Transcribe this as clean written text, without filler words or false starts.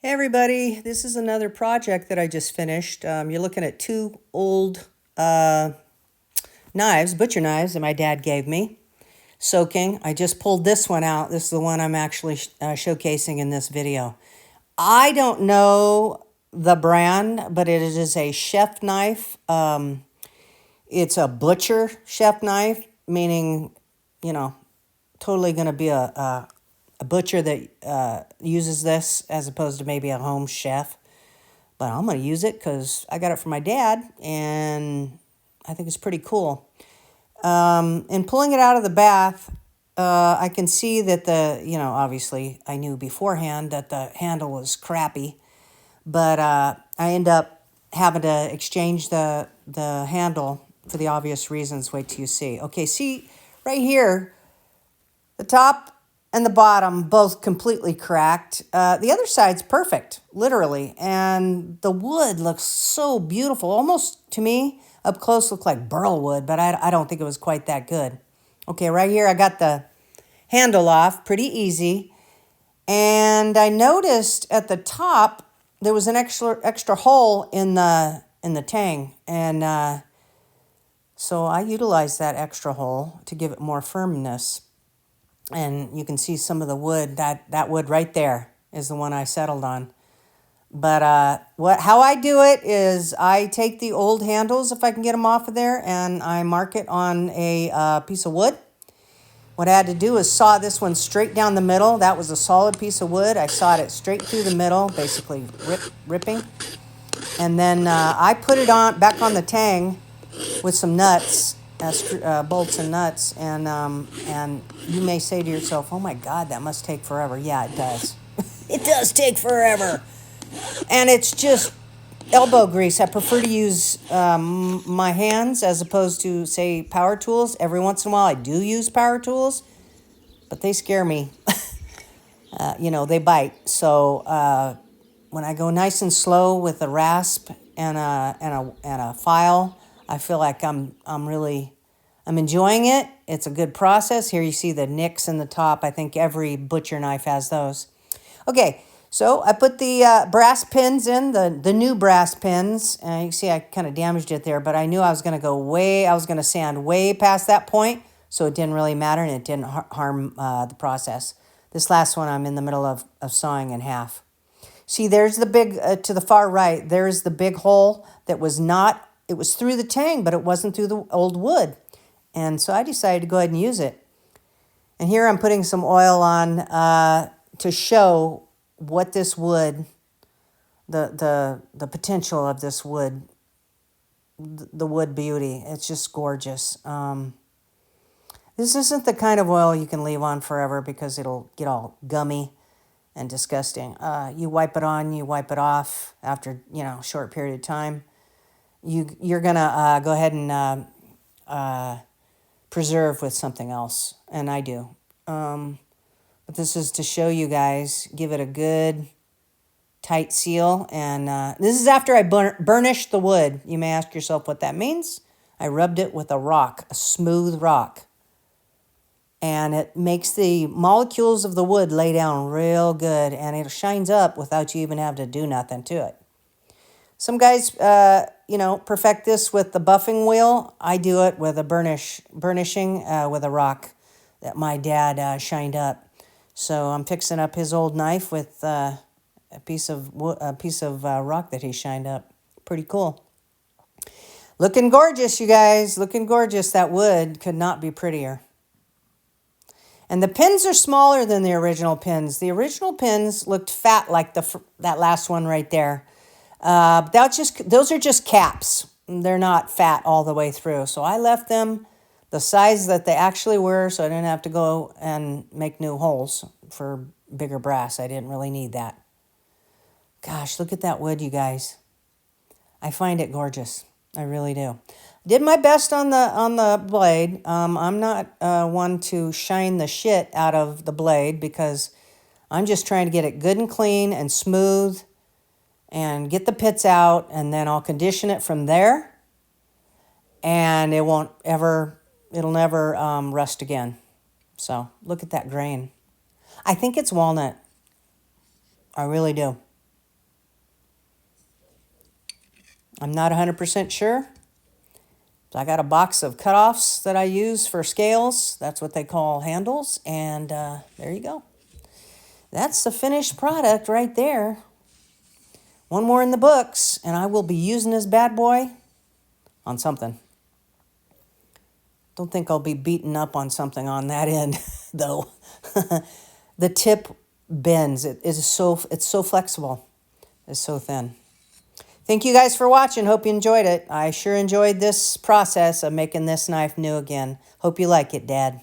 Hey everybody, this is another project that I just finished. You're looking at two old knives, butcher knives that my dad gave me, soaking. I just pulled this one out. This is the one I'm actually showcasing in this video. I don't know the brand, but it is a chef knife. It's a butcher chef knife, meaning, you know, totally going to be a butcher that uses this as opposed to maybe a home chef. But I'm going to use it because I got it from my dad, and I think it's pretty cool. In pulling it out of the bath, I can see that obviously I knew beforehand that the handle was crappy, but I end up having to exchange the handle for the obvious reasons. Wait till you see. Okay, see right here, the top and the bottom both completely cracked. The other side's perfect, literally. And the wood looks so beautiful. Almost, to me, up close looked like burl wood, but I don't think it was quite that good. Okay, right here I got the handle off, pretty easy. And I noticed at the top there was an extra hole in the tang. And so I utilized that extra hole to give it more firmness. And you can see some of the wood. That wood right there is the one I settled on. But how I do it is I take the old handles, if I can get them off of there, and I mark it on a piece of wood. What I had to do is saw this one straight down the middle. That was a solid piece of wood. I sawed it straight through the middle, basically ripping. And then I put it on back on the tang with some nuts, bolts and nuts, and you may say to yourself, "Oh my God, that must take forever." Yeah, it does. It does take forever, and it's just elbow grease. I prefer to use my hands as opposed to, say, power tools. Every once in a while, I do use power tools, but they scare me. They bite. So when I go nice and slow with a rasp and a file, I feel like I'm enjoying it. It's a good process. Here you see the nicks in the top. I think every butcher knife has those. Okay, so I put the brass pins in, the new brass pins. You can see I kind of damaged it there, but I knew I was going to sand way past that point, so it didn't really matter and it didn't harm the process. This last one I'm in the middle of sawing in half. See, there's the big, to the far right, there's the big hole that was not, it was through the tang, but it wasn't through the old wood. And so I decided to go ahead and use it. And here I'm putting some oil on to show what this wood, the potential of this wood, the wood beauty. It's just gorgeous. This isn't the kind of oil you can leave on forever because it'll get all gummy and disgusting. You wipe it on, you wipe it off after, a short period of time. You're going to go ahead and preserve with something else, and I do. But this is to show you guys, give it a good tight seal. And this is after I burnished the wood. You may ask yourself what that means. I rubbed it with a rock, a smooth rock. And it makes the molecules of the wood lay down real good, and it shines up without you even having to do nothing to it. Some guys, perfect this with the buffing wheel. I do it with a burnishing with a rock that my dad shined up. So I'm fixing up his old knife with a piece of rock that he shined up. Pretty cool. Looking gorgeous, you guys. Looking gorgeous. That wood could not be prettier. And the pins are smaller than the original pins. The original pins looked fat like that last one right there. Those are just caps. They're not fat all the way through. So I left them the size that they actually were, so I didn't have to go and make new holes for bigger brass. I didn't really need that. Gosh, look at that wood, you guys. I find it gorgeous. I really do. Did my best on the blade. I'm not one to shine the shit out of the blade because I'm just trying to get it good and clean and smooth and get the pits out, and then I'll condition it from there, and it'll never rust again. So look at that grain. I think it's walnut. I really do. I'm not 100% sure. I got a box of cutoffs that I use for scales. That's what they call handles. And there you go. That's the finished product right there. One more in the books, and I will be using this bad boy on something. Don't think I'll be beaten up on something on that end, though. The tip bends. It's so flexible. It's so thin. Thank you guys for watching. Hope you enjoyed it. I sure enjoyed this process of making this knife new again. Hope you like it, Dad.